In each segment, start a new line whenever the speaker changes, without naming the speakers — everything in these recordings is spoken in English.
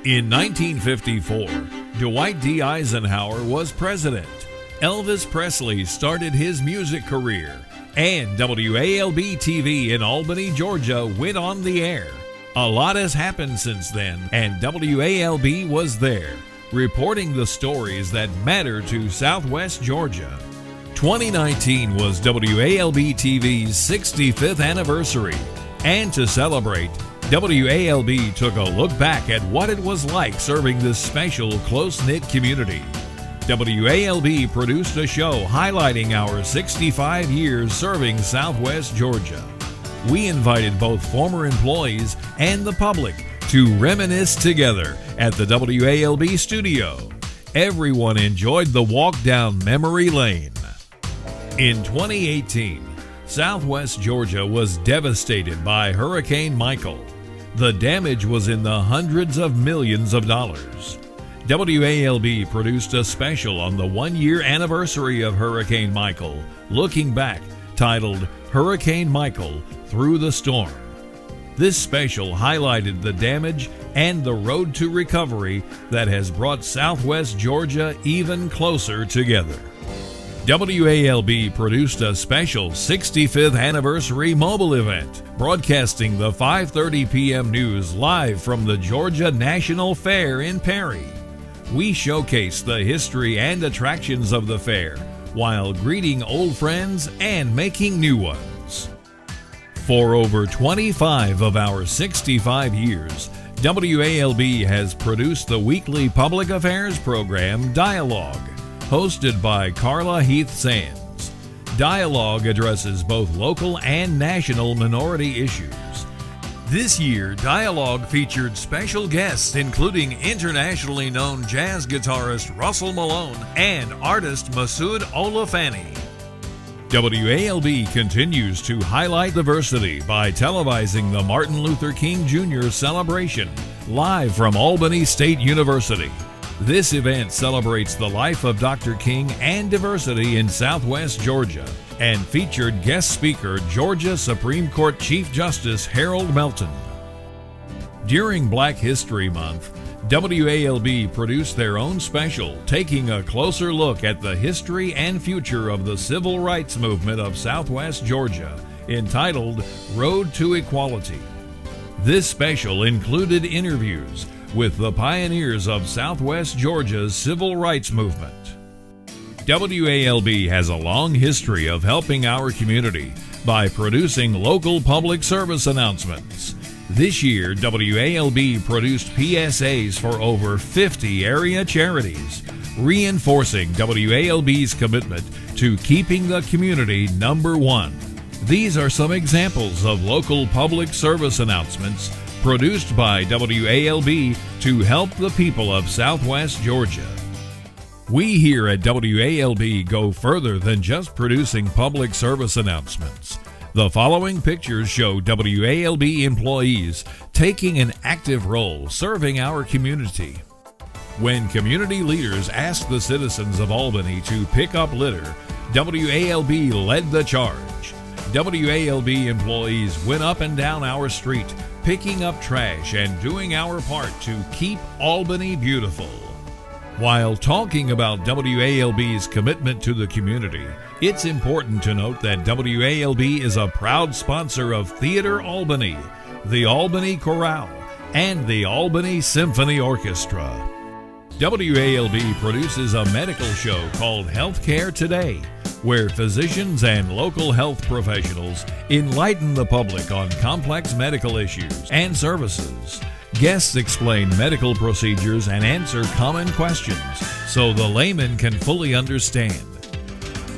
In 1954, Dwight D. Eisenhower was president. Elvis Presley started his music career, and WALB TV in Albany, Georgia went on the air. A lot has happened since then, and WALB was there, reporting the stories that matter to Southwest Georgia. 2019 was WALB TV's 65th anniversary, and to celebrate, WALB took a look back at what it was like serving this special, close-knit community. WALB produced a show highlighting our 65 years serving Southwest Georgia. We invited both former employees and the public to reminisce together at the WALB studio. Everyone enjoyed the walk down memory lane. In 2018, Southwest Georgia was devastated by Hurricane Michael. The damage was in the hundreds of millions of dollars. WALB produced a special on the one-year anniversary of Hurricane Michael, looking back, titled Hurricane Michael Through the Storm. This special highlighted the damage and the road to recovery that has brought Southwest Georgia even closer together. WALB produced a special 65th anniversary mobile event, broadcasting the 5:30 p.m. news live from the Georgia National Fair in Perry. We showcased the history and attractions of the fair while greeting old friends and making new ones. For over 25 of our 65 years, WALB has produced the weekly public affairs program Dialogue, hosted by Carla Heath Sands. Dialogue addresses both local and national minority issues. This year, Dialogue featured special guests including internationally known jazz guitarist Russell Malone and artist Masood Olafani. WALB continues to highlight diversity by televising the Martin Luther King Jr. celebration live from Albany State University. This event celebrates the life of Dr. King and diversity in Southwest Georgia and featured guest speaker Georgia Supreme Court Chief Justice Harold Melton. During Black History Month, WALB produced their own special taking a closer look at the history and future of the civil rights movement of Southwest Georgia, entitled Road to Equality. This special included interviews with the pioneers of Southwest Georgia's civil rights movement. WALB has a long history of helping our community by producing local public service announcements. This year, WALB produced PSAs for over 50 area charities, reinforcing WALB's commitment to keeping the community number one. These are some examples of local public service announcements produced by WALB to help the people of Southwest Georgia. We here at WALB go further than just producing public service announcements. The following pictures show WALB employees taking an active role serving our community. When community leaders asked the citizens of Albany to pick up litter, WALB led the charge. WALB employees went up and down our street, picking up trash and doing our part to keep Albany beautiful. While talking about WALB's commitment to the community, it's important to note that WALB is a proud sponsor of Theater Albany, the Albany Chorale, and the Albany Symphony Orchestra. WALB produces a medical show called Healthcare Today, where physicians and local health professionals enlighten the public on complex medical issues and services. Guests explain medical procedures and answer common questions so the layman can fully understand.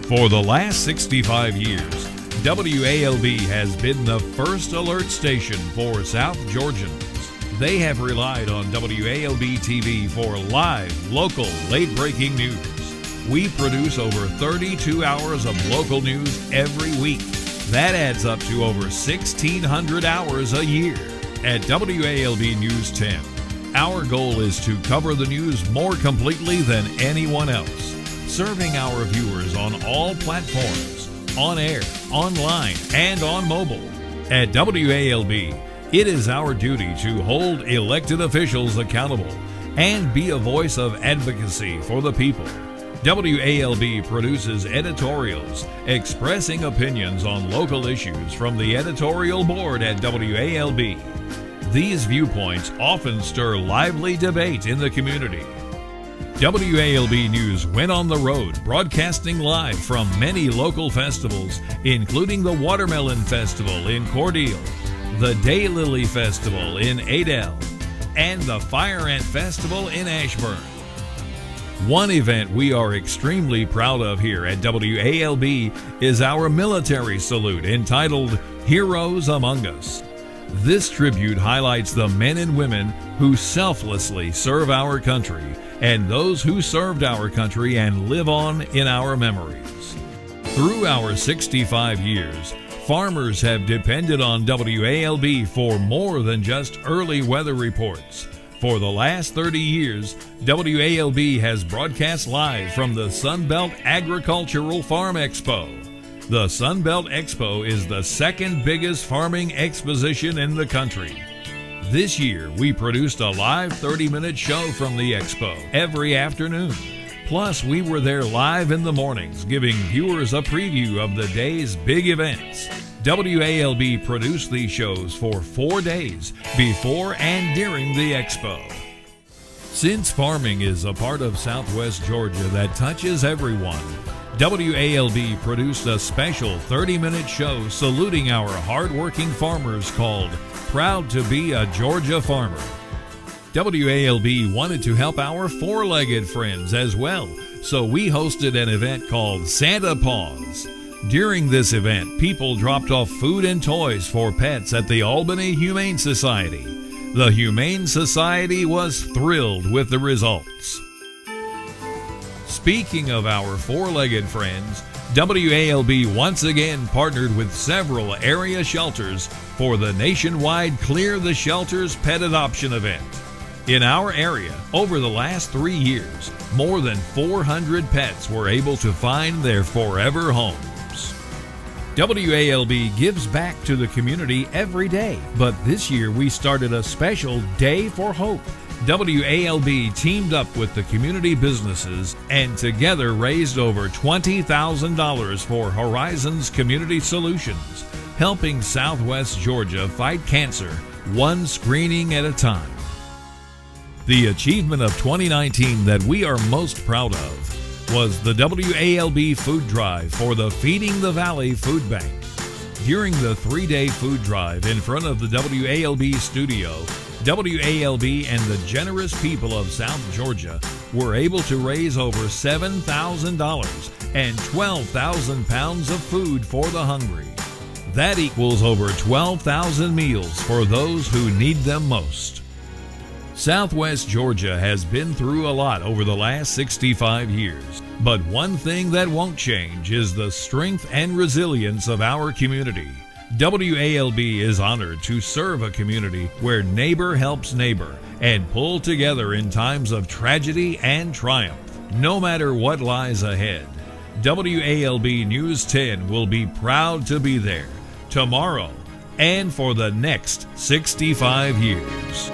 For the last 65 years, WALB has been the first alert station for South Georgians. They have relied on WALB TV for live, local, late-breaking news. We produce over 32 hours of local news every week. That adds up to over 1,600 hours a year. At WALB News 10, our goal is to cover the news more completely than anyone else, serving our viewers on all platforms, on air, online, and on mobile. At WALB, It is our duty to hold elected officials accountable and be a voice of advocacy for the people. WALB produces editorials expressing opinions on local issues from the editorial board at WALB. These viewpoints often stir lively debate in the community. WALB News went on the road, broadcasting live from many local festivals, including the Watermelon Festival in Cordele, the Daylily Festival in Adel, and the Fire Ant Festival in Ashburn. One event we are extremely proud of here at WALB is our military salute entitled Heroes Among Us. This tribute highlights the men and women who selflessly serve our country and those who served our country and live on in our memories. Through our 65 years, farmers have depended on WALB for more than just early weather reports. For the last 30 years, WALB has broadcast live from the Sunbelt Agricultural Farm Expo. The Sunbelt Expo is the second biggest farming exposition in the country. This year, we produced a live 30-minute show from the expo every afternoon. Plus, we were there live in the mornings, giving viewers a preview of the day's big events. WALB produced these shows for 4 days before and during the expo. Since farming is a part of Southwest Georgia that touches everyone, WALB produced a special 30-minute show saluting our hardworking farmers called Proud to be a Georgia Farmer. WALB wanted to help our four-legged friends as well, so we hosted an event called Santa Paws. During this event, people dropped off food and toys for pets at the Albany Humane Society. The Humane Society was thrilled with the results. Speaking of our four-legged friends, WALB once again partnered with several area shelters for the nationwide Clear the Shelters pet adoption event. In our area, over the last 3 years, more than 400 pets were able to find their forever homes. WALB gives back to the community every day, but this year we started a special Day for Hope. WALB teamed up with the community businesses and together raised over $20,000 for Horizons Community Solutions, helping Southwest Georgia fight cancer one screening at a time. The achievement of 2019 that we are most proud of was the WALB food drive for the Feeding the Valley Food Bank. During the 3-day food drive in front of the WALB studio, WALB and the generous people of South Georgia were able to raise over $7,000 and 12,000 pounds of food for the hungry. That equals over 12,000 meals for those who need them most. Southwest Georgia has been through a lot over the last 65 years, but one thing that won't change is the strength and resilience of our community. WALB is honored to serve a community where neighbor helps neighbor and pull together in times of tragedy and triumph. No matter what lies ahead, WALB News 10 will be proud to be there tomorrow and for the next 65 years.